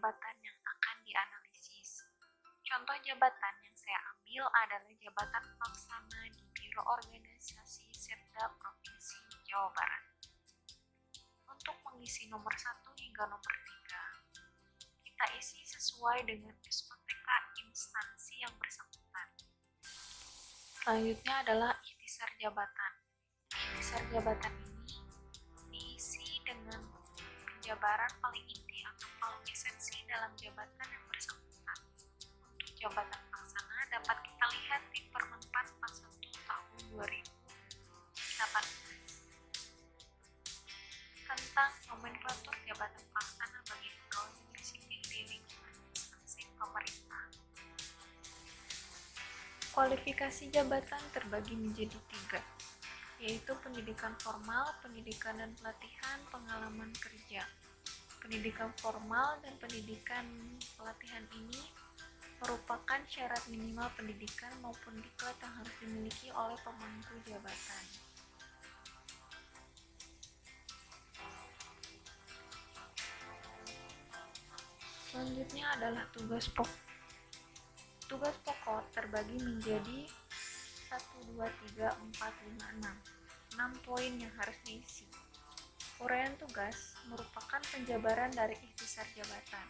jabatan yang akan dianalisis. Contoh jabatan yang saya ambil adalah jabatan pelaksana di Biro Organisasi Setda Provinsi Jawa Barat. Untuk mengisi nomor 1 hingga nomor 3, kita isi sesuai dengan SOTK instansi yang bersangkutan. Selanjutnya adalah ikhtisar jabatan. Ikhtisar jabatan ini diisi dengan penjabaran paling inti atau paling esensi dalam jabatan yang bersangkutan. Untuk jabatan pelaksana dapat kita lihat di Permen 441 tahun 2018 tentang nomenklatur jabatan pelaksana bagi pegawai negeri sipil di lingkungan instansi pemerintah. Kualifikasi jabatan terbagi menjadi 3, yaitu pendidikan formal, pendidikan dan pelatihan, pengalaman kerja. Pendidikan formal dan pendidikan pelatihan ini merupakan syarat minimal pendidikan maupun diklat yang harus dimiliki oleh pemangku jabatan. Selanjutnya adalah tugas pokok. Tugas pokok terbagi menjadi 1, 2, 3, 4, 5, 6 poin yang harus diisi. Uraian tugas merupakan penjabaran dari ikhtisar jabatan.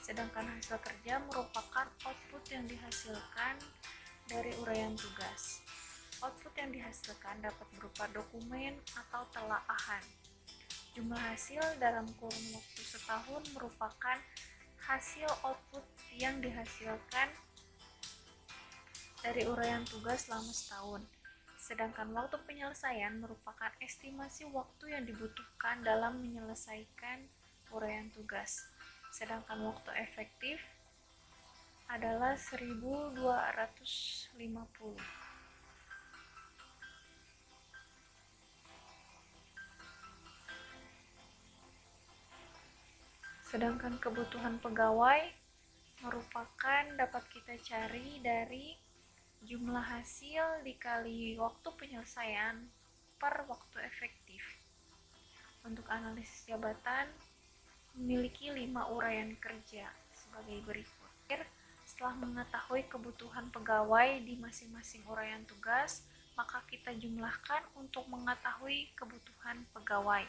Sedangkan hasil kerja merupakan output yang dihasilkan dari uraian tugas. Output yang dihasilkan dapat berupa dokumen atau telaahan. Jumlah hasil dalam kurun waktu setahun merupakan hasil output yang dihasilkan dari uraian tugas selama setahun. Sedangkan waktu penyelesaian merupakan estimasi waktu yang dibutuhkan dalam menyelesaikan uraian tugas. Sedangkan waktu efektif adalah 1250. Sedangkan kebutuhan pegawai merupakan dapat kita cari dari jumlah hasil dikali waktu penyelesaian per waktu efektif. Untuk analisis jabatan memiliki 5 uraian kerja sebagai berikut. Setelah mengetahui kebutuhan pegawai di masing-masing uraian tugas, maka kita jumlahkan untuk mengetahui kebutuhan pegawai.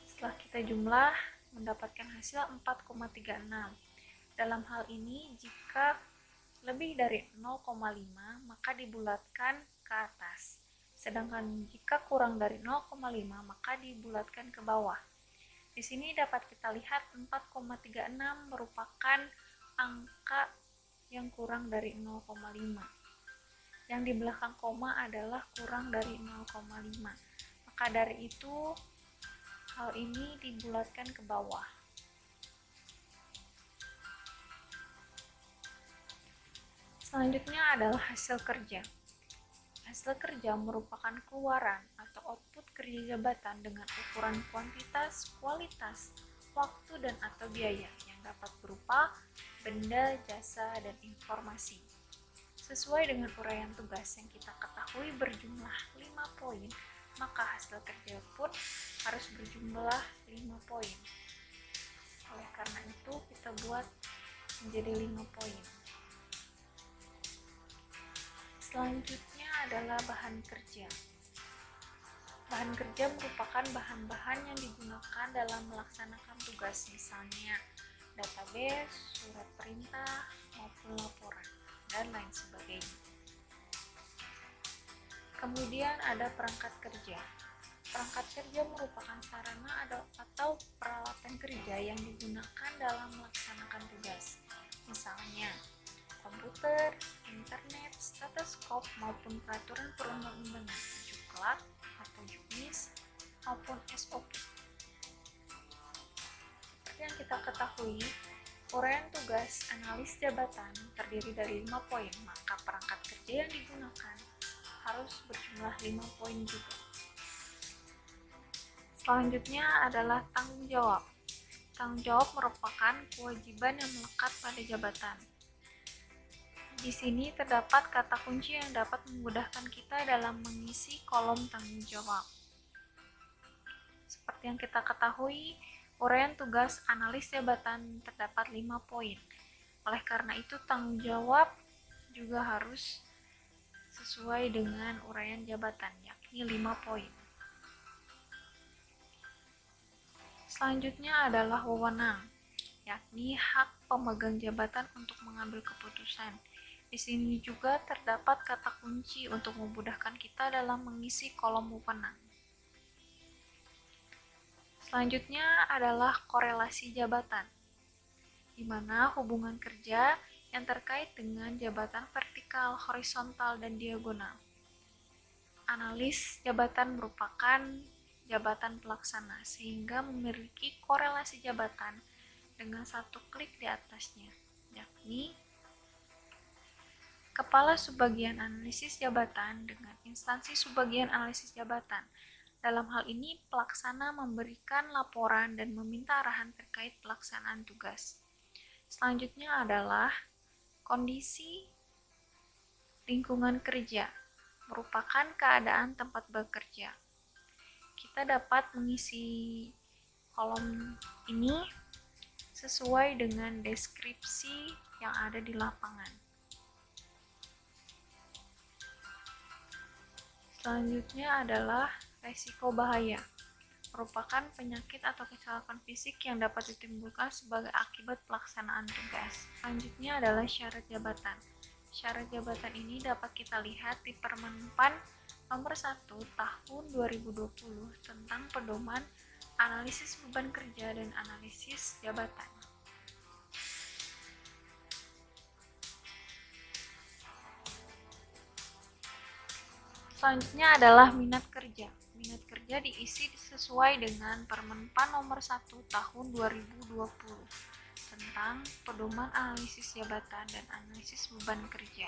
Setelah kita jumlah, mendapatkan hasil 4,36. Dalam hal ini, jika lebih dari 0,5, maka dibulatkan ke atas. Sedangkan jika kurang dari 0,5, maka dibulatkan ke bawah. Di sini dapat kita lihat 4,36 merupakan angka yang kurang dari 0,5. Yang di belakang koma adalah kurang dari 0,5. Maka dari itu, hal ini dibulatkan ke bawah. Selanjutnya adalah hasil kerja. Hasil kerja merupakan keluaran atau output kerja jabatan dengan ukuran kuantitas, kualitas, waktu dan atau biaya yang dapat berupa benda, jasa, dan informasi. Sesuai dengan uraian tugas yang kita ketahui berjumlah 5 poin, maka hasil kerja pun harus berjumlah 5 poin. Oleh karena itu, kita buat menjadi 5 poin. Selanjutnya adalah bahan kerja. Bahan kerja merupakan bahan-bahan yang digunakan dalam melaksanakan tugas, misalnya database, surat perintah, maupun laporan, dan lain sebagainya. Kemudian ada perangkat kerja. Perangkat kerja merupakan sarana atau peralatan kerja yang digunakan dalam melaksanakan tugas. Misalnya, komputer, internet, stetoskop, maupun peraturan perundang-undangan, juklak atau juknis, maupun SOP. Seperti yang kita ketahui, uraian tugas analis jabatan terdiri dari 5 poin, maka perangkat kerja yang digunakan harus berjumlah 5 poin juga. Selanjutnya adalah tanggung jawab. Tanggung jawab merupakan kewajiban yang melekat pada jabatan. Di sini terdapat kata kunci yang dapat memudahkan kita dalam mengisi kolom tanggung jawab. Seperti yang kita ketahui, uraian tugas analis jabatan terdapat 5 poin. Oleh karena itu, tanggung jawab juga harus sesuai dengan uraian jabatan, yakni 5 poin. Selanjutnya adalah wewenang, yakni hak pemegang jabatan untuk mengambil keputusan. Di sini juga terdapat kata kunci untuk memudahkan kita dalam mengisi kolom wewenang. Selanjutnya adalah korelasi jabatan, di mana hubungan kerja yang terkait dengan jabatan vertikal, horizontal, dan diagonal. Analis jabatan merupakan jabatan pelaksana, sehingga memiliki korelasi jabatan dengan satu klik di atasnya, yakni Kepala Subbagian Analisis Jabatan dengan instansi Subbagian Analisis Jabatan. Dalam hal ini, pelaksana memberikan laporan dan meminta arahan terkait pelaksanaan tugas. Selanjutnya adalah kondisi lingkungan kerja, merupakan keadaan tempat bekerja. Kita dapat mengisi kolom ini sesuai dengan deskripsi yang ada di lapangan. Selanjutnya adalah resiko bahaya, merupakan penyakit atau kecelakaan fisik yang dapat ditimbulkan sebagai akibat pelaksanaan tugas. Selanjutnya adalah syarat jabatan. Syarat jabatan ini dapat kita lihat di Permen PAN nomor 1 tahun 2020 tentang pedoman analisis beban kerja dan analisis jabatan. Selanjutnya adalah minat kerja. Minat kerja diisi sesuai dengan Permen PAN nomor 1 tahun 2020 tentang pedoman analisis jabatan dan analisis beban kerja.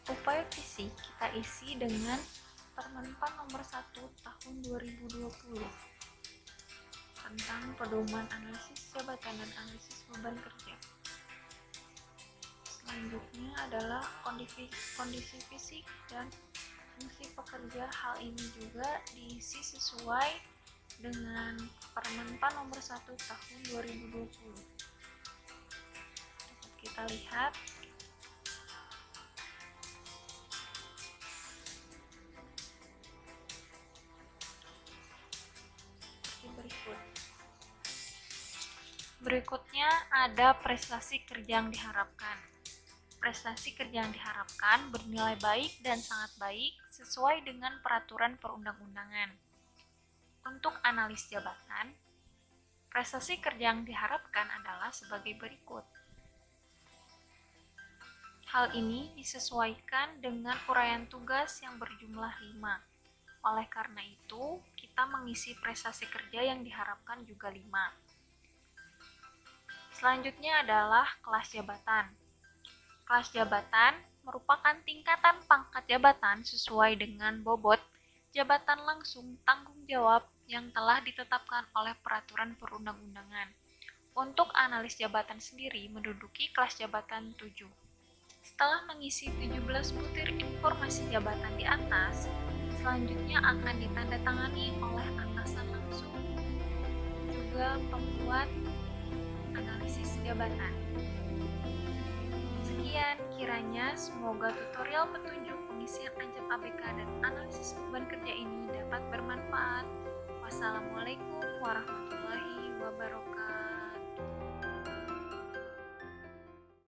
Upaya fisik kita isi dengan Permen PAN nomor 1 tahun 2020 tentang pedoman analisis jabatan dan analisis beban kerja. Selanjutnya adalah kondisi fisik dan fungsi pekerja. Hal ini juga diisi sesuai dengan Permen PAN nomor 1 tahun 2020. Dapat kita lihat berikut. Berikutnya ada prestasi kerja yang diharapkan. Prestasi kerja yang diharapkan bernilai baik dan sangat baik sesuai dengan peraturan perundang-undangan. Untuk analis jabatan, prestasi kerja yang diharapkan adalah sebagai berikut. Hal ini disesuaikan dengan uraian tugas yang berjumlah 5. Oleh karena itu, kita mengisi prestasi kerja yang diharapkan juga 5. Selanjutnya adalah kelas jabatan. Kelas jabatan merupakan tingkatan pangkat jabatan sesuai dengan bobot jabatan langsung tanggung jawab yang telah ditetapkan oleh peraturan perundang-undangan. Untuk analis jabatan sendiri menduduki kelas jabatan 7. Setelah mengisi 17 butir informasi jabatan di atas, selanjutnya akan ditandatangani oleh atasan langsung, juga pembuat analisis jabatan. Sekian kiranya, semoga tutorial petunjuk pengisian Anjap ABK dan analisis beban kerja ini dapat bermanfaat. Wassalamualaikum warahmatullahi wabarakatuh.